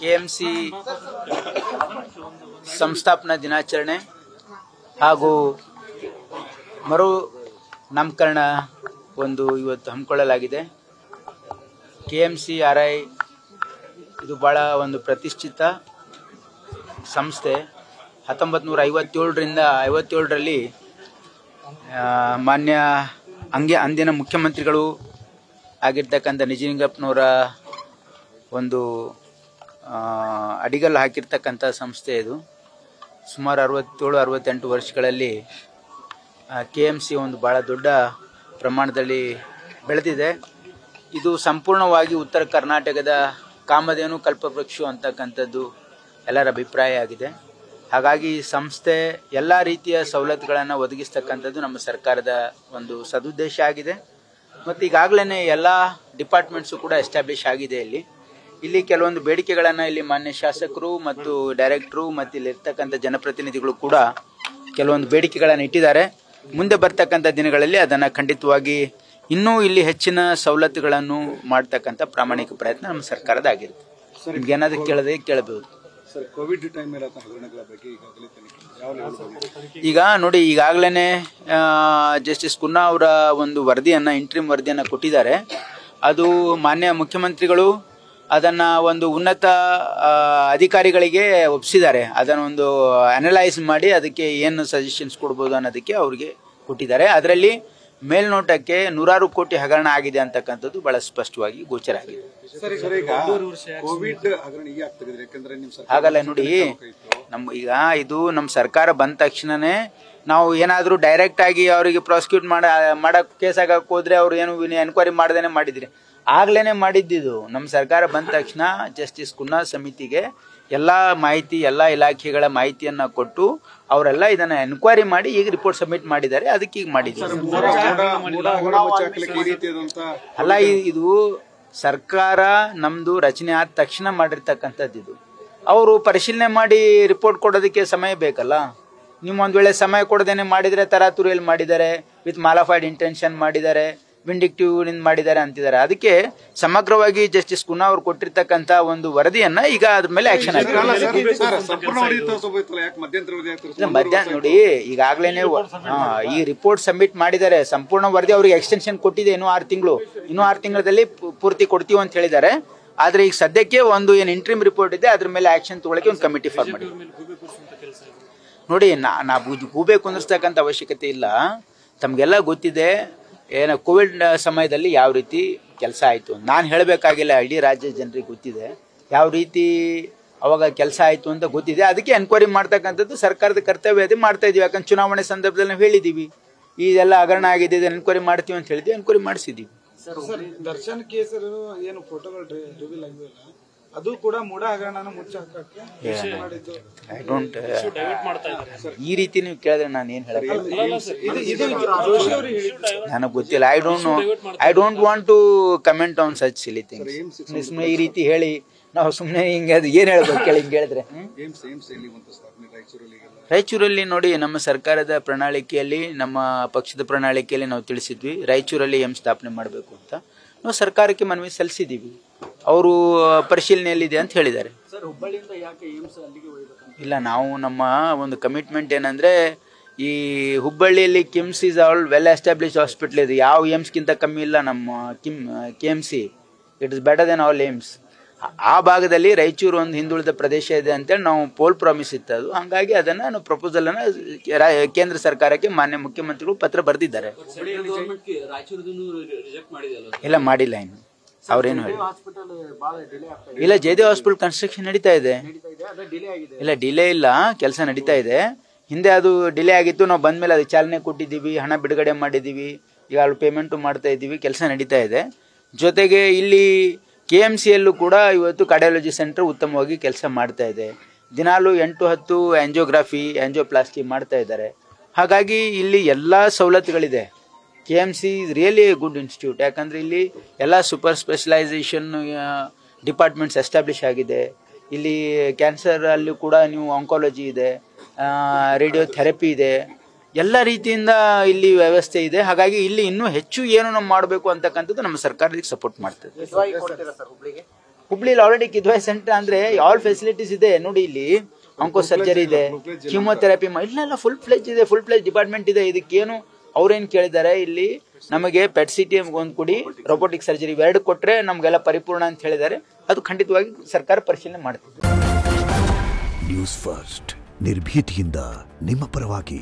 KMC ಸಂಸ್ಥಾಪನಾ ದಿನಾಚರಣೆ ಹಾಗೂ ಮರು ನಾಮಕರಣ ಇವತ್ತು ಹಮ್ಮಿಕೊಳ್ಳಲಾಗಿದೆ. KMCRI ಇದು ಬಹಳ ಒಂದು ಪ್ರತಿಷ್ಠಿತ ಸಂಸ್ಥೆ. 1957ರಿಂದ 57ರಲ್ಲಿ ಮಾನ್ಯ ಅಂದಿನ ಮುಖ್ಯಮಂತ್ರಿಗಳು ಆಗಿರ್ತಕ್ಕಂಥ ನಿಜಲಿಂಗಪ್ಪನವರ ಒಂದು ಅಡಿಗಲ್ಲು ಹಾಕಿರ್ತಕ್ಕಂಥ ಸಂಸ್ಥೆ ಇದು. ಸುಮಾರು 67-68 ವರ್ಷಗಳಲ್ಲಿ KMC ಒಂದು ಬಹಳ ದೊಡ್ಡ ಪ್ರಮಾಣದಲ್ಲಿ ಬೆಳೆದಿದೆ. ಇದು ಸಂಪೂರ್ಣವಾಗಿ ಉತ್ತರ ಕರ್ನಾಟಕದ ಕಾಮಧೇನು ಕಲ್ಪವೃಕ್ಷ ಅಂತಕ್ಕಂಥದ್ದು ಎಲ್ಲರ ಅಭಿಪ್ರಾಯ ಆಗಿದೆ. ಹಾಗಾಗಿ ಸಂಸ್ಥೆ ಎಲ್ಲ ರೀತಿಯ ಸವಲತ್ತುಗಳನ್ನು ಒದಗಿಸ್ತಕ್ಕಂಥದ್ದು ನಮ್ಮ ಸರ್ಕಾರದ ಒಂದು ಸದುದ್ದೇಶ ಆಗಿದೆ. ಮತ್ತು ಈಗಾಗಲೇ ಎಲ್ಲ ಡಿಪಾರ್ಟ್ಮೆಂಟ್ಸು ಕೂಡ ಎಸ್ಟಾಬ್ಲಿಷ್ ಆಗಿದೆ. ಇಲ್ಲಿ ಕೆಲವೊಂದು ಬೇಡಿಕೆಗಳನ್ನು ಇಲ್ಲಿ ಮಾನ್ಯ ಶಾಸಕರು ಮತ್ತು ಡೈರೆಕ್ಟ್ರು ಮತ್ತು ಇಲ್ಲಿರ್ತಕ್ಕಂಥ ಜನಪ್ರತಿನಿಧಿಗಳು ಕೂಡ ಕೆಲವೊಂದು ಬೇಡಿಕೆಗಳನ್ನು ಇಟ್ಟಿದ್ದಾರೆ. ಮುಂದೆ ಬರ್ತಕ್ಕಂಥ ದಿನಗಳಲ್ಲಿ ಅದನ್ನು ಖಂಡಿತವಾಗಿ ಇನ್ನೂ ಇಲ್ಲಿ ಹೆಚ್ಚಿನ ಸವಲತ್ತುಗಳನ್ನು ಮಾಡ್ತಕ್ಕಂಥ ಪ್ರಾಮಾಣಿಕ ಪ್ರಯತ್ನ ನಮ್ಮ ಸರ್ಕಾರದಾಗಿರುತ್ತೆ. ನಿಮ್ಗೆ ಏನಾದರೂ ಕೇಳಬಹುದು. ಈಗ ನೋಡಿ, ಈಗಾಗಲೇ ಜಸ್ಟಿಸ್ ಕುನ್ನಾ ಅವರ ಒಂದು ವರದಿಯನ್ನು, ಇಂಟ್ರಿಮ್ ವರದಿಯನ್ನು ಕೊಟ್ಟಿದ್ದಾರೆ. ಅದು ಮಾನ್ಯ ಮುಖ್ಯಮಂತ್ರಿಗಳು ಅದನ್ನು ಒಂದು ಉನ್ನತ ಅಧಿಕಾರಿಗಳಿಗೆ ಒಪ್ಪಿಸಿದ್ದಾರೆ. ಅದನ್ನೊಂದು ಅನಲೈಸ್ ಮಾಡಿ ಅದಕ್ಕೆ ಏನು ಸಜೆಷನ್ಸ್ ಕೊಡ್ಬೋದು ಅನ್ನೋದಕ್ಕೆ ಅವ್ರಿಗೆ ಕೊಟ್ಟಿದ್ದಾರೆ. ಅದರಲ್ಲಿ ಮೇಲ್ನೋಟಕ್ಕೆ 100 ಕೋಟಿ ಹಗರಣ ಆಗಿದೆ ಅಂತಕ್ಕಂಥದ್ದು ಬಹಳ ಸ್ಪಷ್ಟವಾಗಿ ಗೋಚರ ಆಗಿದೆ. ಹಾಗಲ್ಲ ನೋಡಿ, ಈಗ ಇದು ನಮ್ಮ ಸರ್ಕಾರ ಬಂದ ತಕ್ಷಣನೇ ನಾವು ಏನಾದರೂ ಡೈರೆಕ್ಟ್ ಆಗಿ ಅವರಿಗೆ ಪ್ರಾಸಿಕ್ಯೂಟ್ ಮಾಡಕ್ ಕೇಸ್ ಆಗಕ್ಕೆ ಹೋದ್ರೆ ಅವ್ರು ಏನು ಎನ್ಕ್ವೈರಿ ಮಾಡ್ದೇನೆ ಮಾಡಿದ್ರಿ. ಆಗ್ಲೇನೆ ಮಾಡಿದ್ದಿದ್ದು ನಮ್ಮ ಸರ್ಕಾರ ಬಂದ ತಕ್ಷಣ ಜಸ್ಟಿಸ್ ಕುನ್ನಾ ಸಮಿತಿಗೆ ಎಲ್ಲ ಮಾಹಿತಿ, ಎಲ್ಲ ಇಲಾಖೆಗಳ ಮಾಹಿತಿಯನ್ನ ಕೊಟ್ಟು ಅವರೆಲ್ಲ ಇದನ್ನ ಎನ್ಕ್ವೈರಿ ಮಾಡಿ ಈಗ ರಿಪೋರ್ಟ್ ಸಬ್ಮಿಟ್ ಮಾಡಿದ್ದಾರೆ. ಅದಕ್ಕೆ ಈಗ ಮಾಡಿದ್ದಾರೆ. ಅಲ್ಲ, ಇದು ಸರ್ಕಾರ ನಮ್ದು ರಚನೆ ಆದ ತಕ್ಷಣ ಮಾಡಿರ್ತಕ್ಕಂಥದ್ದು. ಇದು ಅವರು ಪರಿಶೀಲನೆ ಮಾಡಿ ರಿಪೋರ್ಟ್ ಕೊಡೋದಕ್ಕೆ ಸಮಯ ಬೇಕಲ್ಲ. ನೀವು ಒಂದ್ ವೇಳೆ ಸಮಯ ಕೊಡದೇನೆ ಮಾಡಿದ್ರೆ ತರಾತುರಿಯಲ್ಲಿ ಮಾಡಿದ್ದಾರೆ, ವಿತ್ ಮಾಲಾಫೈಡ್ ಇಂಟೆನ್ಷನ್ ಮಾಡಿದ್ದಾರೆ, ವಿಂಡಿಕ್ಟಿವ್ ನಿಂದ ಮಾಡಿದ್ದಾರೆ ಅಂತಿದ್ದಾರೆ. ಅದಕ್ಕೆ ಸಮಗ್ರವಾಗಿ ಜಸ್ಟಿಸ್ ಕುನ್ನಾ ಅವರು ಕೊಟ್ಟಿರ್ತಕ್ಕಂಥ ಒಂದು ವರದಿಯನ್ನ ಈಗ ಅದ್ರ ಮೇಲೆ ಆಕ್ಷನ್ ಆಗಿದೆ. ಮಧ್ಯಾಹ್ನ ನೋಡಿ, ಈಗಾಗಲೇ ಈ ರಿಪೋರ್ಟ್ ಸಬ್ಮಿಟ್ ಮಾಡಿದ್ದಾರೆ. ಸಂಪೂರ್ಣ ವರದಿ ಅವ್ರಿಗೆ ಎಕ್ಸ್ಟೆನ್ಷನ್ ಕೊಟ್ಟಿದೆ. ಇನ್ನೂ 6 ತಿಂಗಳು, ಇನ್ನೂ 6 ತಿಂಗಳಲ್ಲಿ ಪೂರ್ತಿ ಕೊಡ್ತೀವಿ ಅಂತ ಹೇಳಿದ್ದಾರೆ. ಆದ್ರೆ ಈಗ ಸದ್ಯಕ್ಕೆ ಒಂದು ಏನು ಇಂಟ್ರಿಮ್ ರಿಪೋರ್ಟ್ ಇದೆ, ಅದ್ರ ಮೇಲೆ ಆಕ್ಷನ್ ತಗೊಳಕ್ಕೆ ಒಂದು ಕಮಿಟಿ ಫಾರ್ಮ್ ಮಾಡಿ. ನೋಡಿ, ನಾ ಗೂಬೆ ಕುಂದಿರ್ತಕ್ಕಂಥ ಅವಶ್ಯಕತೆ ಇಲ್ಲ. ತಮ್ಗೆಲ್ಲ ಗೊತ್ತಿದೆ ಏನೋ ಕೋವಿಡ್ ಸಮಯದಲ್ಲಿ ಯಾವ ರೀತಿ ಕೆಲಸ ಆಯಿತು. ನಾನು ಹೇಳಬೇಕಾಗಿಲ್ಲ, ಇಡೀ ರಾಜ್ಯದ ಜನರಿಗೆ ಗೊತ್ತಿದೆ ಯಾವ ರೀತಿ ಅವಾಗ ಕೆಲಸ ಆಯಿತು ಅಂತ ಗೊತ್ತಿದೆ. ಅದಕ್ಕೆ ಎನ್ಕ್ವೈರಿ ಮಾಡ್ತಕ್ಕಂಥದ್ದು ಸರ್ಕಾರದ ಕರ್ತವ್ಯ ಇದೆ, ಮಾಡ್ತಾ ಇದೀವಿ. ಯಾಕಂದ್ರೆ ಚುನಾವಣೆ ಸಂದರ್ಭದಲ್ಲಿ ನಾವು ಹೇಳಿದ್ದೀವಿ ಇದೆಲ್ಲ ಹಗರಣ ಆಗಿದೆ, ಎನ್ಕ್ವೈರಿ ಮಾಡ್ತೀವಿ ಅಂತ ಹೇಳಿದ್ವಿ, ಎನ್ಕ್ವೈರಿ ಮಾಡಿಸಿದ್ದೀವಿ. ದರ್ಶನ್ ಕೇಸರು ಏನು ಫೋಟೋಗಳು ರಿವೀಲ್ ಆಗಿಲ್ಲ, ಅದು ಕೂಡ ಮೂಢ ಹಗರಣನ ಮುಚ್ಚ ಹಾಕಕ್ಕೆ ಐ ಡೋಂಟ್ ಈ ರೀತಿ ನೀವು ಕೇಳಿದ್ರೆ ನಾನು ಏನ್ ಹೇಳಕ್ಕೆ ನನಗೆ ಗೊತ್ತಿಲ್ಲ. I don't want to comment on such silly things. ಸುಮ್ಮನೆ ಈ ರೀತಿ ಹೇಳಿ ನಾವು ಸುಮ್ಮನೆ ಹಿಂಗೆ ಅದು ಏನ್ ಹೇಳ್ಬೇಕು ಕೇಳಿ ಹಿಂಗೆ ಹೇಳಿದ್ರೆ. ರಾಯಚೂರಲ್ಲಿ ನೋಡಿ, ನಮ್ಮ ಸರ್ಕಾರದ ಪ್ರಣಾಳಿಕೆಯಲ್ಲಿ, ನಮ್ಮ ಪಕ್ಷದ ಪ್ರಣಾಳಿಕೆಯಲ್ಲಿ ನಾವು ತಿಳಿಸಿದ್ವಿ ರಾಯಚೂರಲ್ಲಿ ಏಮ್ಸ್ ಸ್ಥಾಪನೆ ಮಾಡಬೇಕು ಅಂತ. ನಾವು ಸರ್ಕಾರಕ್ಕೆ ಮನವಿ ಸಲ್ಲಿಸಿದ್ದೀವಿ. ಅವರು ಪರಿಶೀಲನೆಯಲ್ಲಿದೆ ಅಂತ ಹೇಳಿದ್ದಾರೆ. ಇಲ್ಲ, ನಾವು ನಮ್ಮ ಒಂದು ಕಮಿಟ್ಮೆಂಟ್ ಏನಂದ್ರೆ, ಈ ಹುಬ್ಬಳ್ಳಿಯಲ್ಲಿ KIMS is all well establish hospital ಇದೆ. ಯಾವ ಏಮ್ಸ್ಗಿಂತ ಕಮ್ಮಿ ಇಲ್ಲ ನಮ್ಮ KMC. It is better than all AIIMS. ಆ ಭಾಗದಲ್ಲಿ ರಾಯಚೂರು ಒಂದು ಹಿಂದುಳಿದ ಪ್ರದೇಶ ಇದೆ ಅಂತೇಳಿ ನಾವು ಪೋಲ್ ಪ್ರಾಮಿಸ್ ಇತ್ತು. ಅದು ಹಂಗಾಗಿ ಅದನ್ನ ನಾವು ಪ್ರಪೋಸಲ್ ಅನ್ನ ಕೇಂದ್ರ ಸರ್ಕಾರಕ್ಕೆ ಮಾನ್ಯ ಮುಖ್ಯಮಂತ್ರಿಗಳು ಪತ್ರ ಬರೆದಿದ್ದಾರೆ. ಇಲ್ಲ, ಮಾಡಿಲ್ಲ ಇನ್ನು. ಅವ್ರೇನು ಹೇಳಿ ಇಲ್ಲ, ಜಯದೇವ್ ಹಾಸ್ಪಿಟಲ್ ಕನ್ಸ್ಟ್ರಕ್ಷನ್ ನಡೀತಾ ಇದೆ. ಇಲ್ಲ, ಡಿಲೇ ಇಲ್ಲ, ಕೆಲಸ ನಡೀತಾ ಇದೆ. ಹಿಂದೆ ಅದು ಡಿಲೇ ಆಗಿತ್ತು, ನಾವು ಬಂದ್ಮೇಲೆ ಅದಕ್ಕೆ ಚಾಲನೆ ಕೊಟ್ಟಿದ್ದೀವಿ, ಹಣ ಬಿಡುಗಡೆ ಮಾಡಿದ್ದೀವಿ, ಈಗ ಅಲ್ಲಿ ಪೇಮೆಂಟು ಮಾಡ್ತಾ ಇದ್ದೀವಿ, ಕೆಲಸ ನಡೀತಾ ಇದೆ. ಜೊತೆಗೆ ಇಲ್ಲಿ KMCಯಲ್ಲೂ ಕೂಡ ಇವತ್ತು ಕಾರ್ಡಿಯಾಲಜಿ ಸೆಂಟರ್ ಉತ್ತಮವಾಗಿ ಕೆಲಸ ಮಾಡ್ತಾ ಇದೆ. ದಿನಾಲು 8-10 ಆಂಜಿಯೋಗ್ರಾಫಿ, ಆಂಜಿಯೋಪ್ಲಾಸ್ಟಿ ಮಾಡ್ತಾ ಇದ್ದಾರೆ. ಹಾಗಾಗಿ ಇಲ್ಲಿ ಎಲ್ಲ ಸವಲತ್ತುಗಳಿದೆ. KMC is really A good institute. ಯಾಕಂದರೆ ಇಲ್ಲಿ ಎಲ್ಲ ಸೂಪರ್ ಸ್ಪೆಷಲೈಸೇಷನ್ ಡಿಪಾರ್ಟ್ಮೆಂಟ್ಸ್ ಎಸ್ಟಾಬ್ಲಿಷ್ ಆಗಿದೆ. ಇಲ್ಲಿ ಕ್ಯಾನ್ಸರ್ ಅಲ್ಲಿ ಕೂಡ ನೀವು ಆಂಕಾಲಜಿ ಇದೆ, ರೇಡಿಯೋಥೆರಪಿ ಇದೆ, ಎಲ್ಲ ರೀತಿಯಿಂದ ಇಲ್ಲಿ ವ್ಯವಸ್ಥೆ ಇದೆ. ಹಾಗಾಗಿ ಇಲ್ಲಿ ಇನ್ನೂ ಹೆಚ್ಚು ಏನು ನಾವು ಮಾಡಬೇಕು ಅಂತಕ್ಕಂಥದ್ದು ನಮ್ಮ ಸರ್ಕಾರ ಸಪೋರ್ಟ್ ಮಾಡ್ತದೆ. ಹುಬ್ಳಿಲಿ ಆಲ್ರೆಡಿ ಕಿದ್ವಾಯ್ ಸೆಂಟರ್ ಅಂದ್ರೆ ಆಲ್ ಫೆಸಿಲಿಟೀಸ್ ಇದೆ ನೋಡಿ. ಇಲ್ಲಿ ಆಂಕೋ ಸರ್ಜರಿ ಇದೆ, ಕೀಮೋಥೆರಪಿ ಇಲ್ಲ ಫುಲ್ ಫ್ಲೆಜ್ ಇದೆ, ಫುಲ್ ಫ್ಲೆಜ್ ಡಿಪಾರ್ಟ್ಮೆಂಟ್ ಇದೆ. ಇದಕ್ಕೇನು ಅವ್ರೇನ್ ಕೇಳಿದ್ದಾರೆ, ಇಲ್ಲಿ ನಮಗೆ ಪೆಟ್ ಸಿಟಿ ಒಂದು ಕೊಡಿ, ರೋಬೋಟಿಕ್ ಸರ್ಜರಿ ಇವೆರಡು ಕೊಟ್ರೆ ನಮ್ಗೆಲ್ಲ ಪರಿಪೂರ್ಣ ಅಂತ ಹೇಳಿದ್ದಾರೆ. ಅದು ಖಂಡಿತವಾಗಿ ಸರ್ಕಾರ ಪರಿಶೀಲನೆ ಮಾಡ್ತಿದೆ. ನ್ಯೂಸ್ ಫಸ್ಟ್ ನಿರ್ಭೀತಿಯಿಂದ ನಿಮ್ಮ ಪರವಾಗಿ.